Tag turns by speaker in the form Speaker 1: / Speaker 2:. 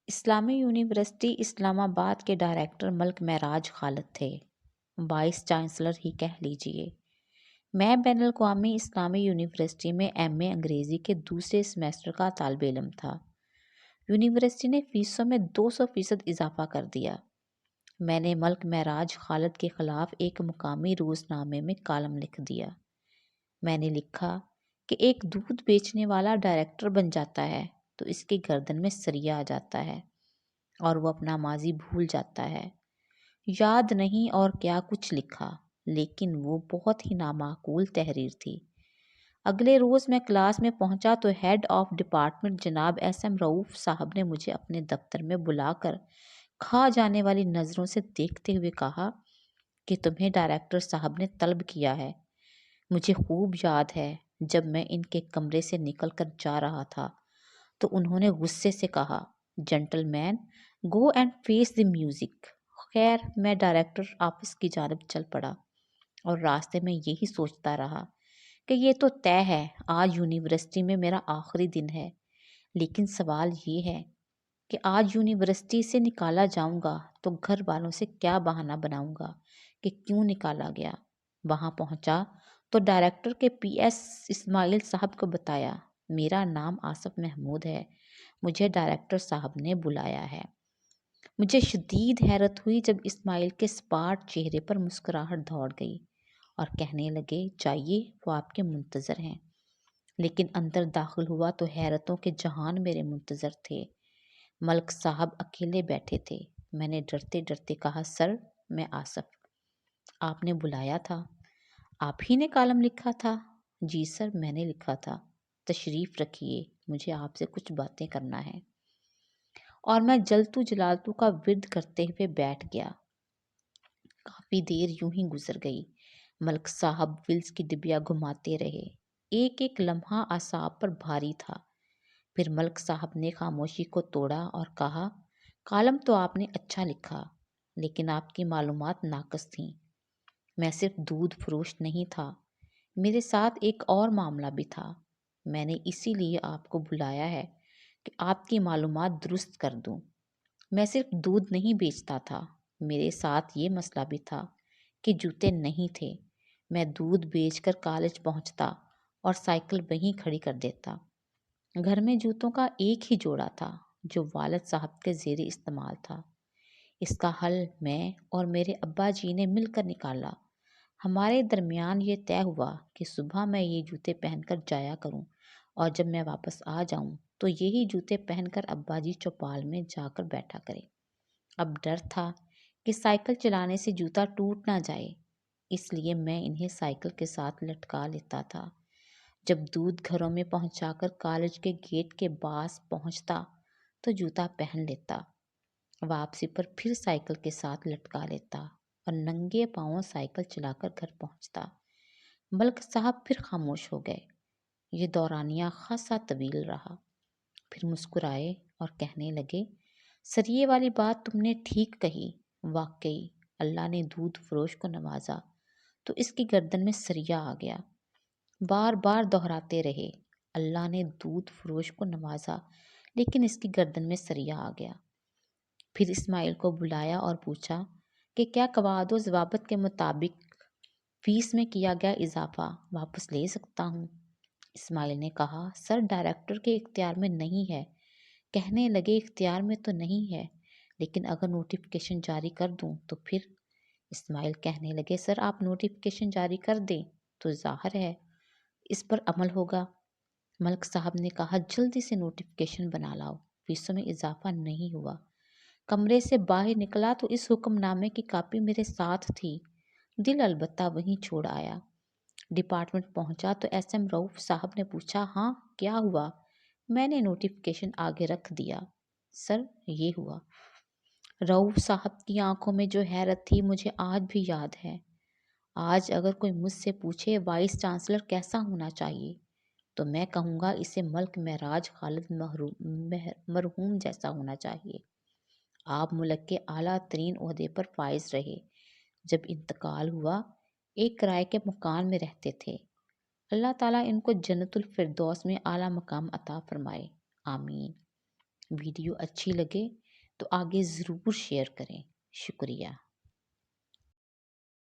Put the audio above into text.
Speaker 1: اسلامی یونیورسٹی اسلام آباد کے ڈائریکٹر ملک معراج خالد تھے، وائس چانسلر ہی کہہ لیجئے۔ میں بین الاقوامی اسلامی یونیورسٹی میں ایم اے انگریزی کے دوسرے سیمیسٹر کا طالب علم تھا۔ یونیورسٹی نے فیسوں میں 200% اضافہ کر دیا۔ میں نے ملک معراج خالد کے خلاف ایک مقامی روزنامے میں کالم لکھ دیا۔ میں نے لکھا کہ ایک دودھ بیچنے والا ڈائریکٹر بن جاتا ہے تو اس کی گردن میں سریا آ جاتا ہے اور وہ اپنا ماضی بھول جاتا ہے۔ یاد نہیں اور کیا کچھ لکھا، لیکن وہ بہت ہی نامعقول تحریر تھی۔ اگلے روز میں کلاس میں پہنچا تو ہیڈ آف ڈپارٹمنٹ جناب ایس ایم رؤوف صاحب نے مجھے اپنے دفتر میں بلا کر کھا جانے والی نظروں سے دیکھتے ہوئے کہا کہ تمہیں ڈائریکٹر صاحب نے طلب کیا ہے۔ مجھے خوب یاد ہے جب میں ان کے کمرے سے نکل کر جا رہا تھا تو انہوں نے غصے سے کہا، gentleman go and face the music. خیر میں ڈائریکٹر آفس کی جانب چل پڑا اور راستے میں یہی سوچتا رہا کہ یہ تو طے ہے آج یونیورسٹی میں میرا آخری دن ہے، لیکن سوال یہ ہے کہ آج یونیورسٹی سے نکالا جاؤں گا تو گھر والوں سے کیا بہانہ بناؤں گا کہ کیوں نکالا گیا۔ وہاں پہنچا تو ڈائریکٹر کے پی ایس اسماعیل صاحب کو بتایا، میرا نام آصف محمود ہے، مجھے ڈائریکٹر صاحب نے بلایا ہے۔ مجھے شدید حیرت ہوئی جب اسماعیل کے سپاٹ چہرے پر مسکراہٹ دوڑ گئی اور کہنے لگے، جائیے وہ آپ کے منتظر ہیں۔ لیکن اندر داخل ہوا تو حیرتوں کے جہان میرے منتظر تھے۔ ملک صاحب اکیلے بیٹھے تھے۔ میں نے ڈرتے ڈرتے کہا، سر میں آصف، آپ نے بلایا تھا؟ آپ ہی نے کالم لکھا تھا؟ جی سر میں نے لکھا تھا۔ تشریف رکھیے، مجھے آپ سے کچھ باتیں کرنا ہے۔ اور میں جلتو جلالتو کا ورد کرتے ہوئے بیٹھ گیا۔ کافی دیر یوں ہی گزر گئی۔ ملک صاحب ولز کی ڈبیا گھماتے رہے۔ ایک ایک لمحہ اعصاب پر بھاری تھا۔ پھر ملک صاحب نے خاموشی کو توڑا اور کہا، کالم تو آپ نے اچھا لکھا، لیکن آپ کی معلومات ناقص تھیں۔ میں صرف دودھ فروش نہیں تھا، میرے ساتھ ایک اور معاملہ بھی تھا۔ میں نے اسی لیے آپ کو بلایا ہے کہ آپ کی معلومات درست کر دوں۔ میں صرف دودھ نہیں بیچتا تھا، میرے ساتھ یہ مسئلہ بھی تھا کہ جوتے نہیں تھے۔ میں دودھ بیچ کر کالج پہنچتا اور سائیکل وہیں کھڑی کر دیتا۔ گھر میں جوتوں کا ایک ہی جوڑا تھا جو والد صاحب کے زیر استعمال تھا۔ اس کا حل میں اور میرے ابا جی نے مل کر نکالا۔ ہمارے درمیان یہ طے ہوا کہ صبح میں یہ جوتے پہن کر جایا کروں اور جب میں واپس آ جاؤں تو یہی جوتے پہن کر ابا جی چوپال میں جا کر بیٹھا کرے۔ اب ڈر تھا کہ سائیکل چلانے سے جوتا ٹوٹ نہ جائے، اس لیے میں انہیں سائیکل کے ساتھ لٹکا لیتا تھا۔ جب دودھ گھروں میں پہنچا کر کالج کے گیٹ کے پاس پہنچتا تو جوتا پہن لیتا، واپسی پر پھر سائیکل کے ساتھ لٹکا لیتا اور ننگے پاؤں سائیکل چلا کر گھر پہنچتا۔ ملک صاحب پھر خاموش ہو گئے۔ یہ دورانیہ خاصا طویل رہا۔ پھر مسکرائے اور کہنے لگے، سریے والی بات تم نے ٹھیک کہی، واقعی اللہ نے دودھ فروش کو نوازا تو اس کی گردن میں سریا آ گیا۔ بار بار دہراتے رہے، اللہ نے دودھ فروش کو نوازا لیکن اس کی گردن میں سریا آ گیا۔ پھر اسماعیل کو بلایا اور پوچھا کہ کیا قواعد و ضوابط کے مطابق فیس میں کیا گیا اضافہ واپس لے سکتا ہوں؟ اسماعیل نے کہا، سر ڈائریکٹر کے اختیار میں نہیں ہے۔ کہنے لگے، اختیار میں تو نہیں ہے، لیکن اگر نوٹیفیکیشن جاری کر دوں تو پھر؟ اسماعیل کہنے لگے، سر آپ نوٹیفیکیشن جاری کر دیں تو ظاہر ہے اس پر عمل ہوگا۔ ملک صاحب نے کہا، جلدی سے نوٹیفیکیشن بنا لاؤ، فیسوں میں اضافہ نہیں ہوا۔ کمرے سے باہر نکلا تو اس حکم نامے کی کاپی میرے ساتھ تھی، دل البتہ وہیں چھوڑ آیا۔ ڈپارٹمنٹ پہنچا تو ایس ایم رؤوف صاحب نے پوچھا، ہاں کیا ہوا؟ میں نے نوٹیفیکیشن آگے رکھ دیا، سر یہ ہوا۔ رؤوف صاحب کی آنکھوں میں جو حیرت تھی مجھے آج بھی یاد ہے۔ آج اگر کوئی مجھ سے پوچھے وائس چانسلر کیسا ہونا چاہیے تو میں کہوں گا اسے ملک معراج خالد مرحوم جیسا ہونا چاہیے۔ آپ ملک کے اعلیٰ ترین عہدے پر فائز رہے، جب انتقال ہوا ایک کرائے کے مکان میں رہتے تھے۔ اللہ تعالیٰ ان کو جنت الفردوس میں اعلیٰ مقام عطا فرمائے، آمین۔ ویڈیو اچھی لگے تو آگے ضرور شیئر کریں. شکریہ.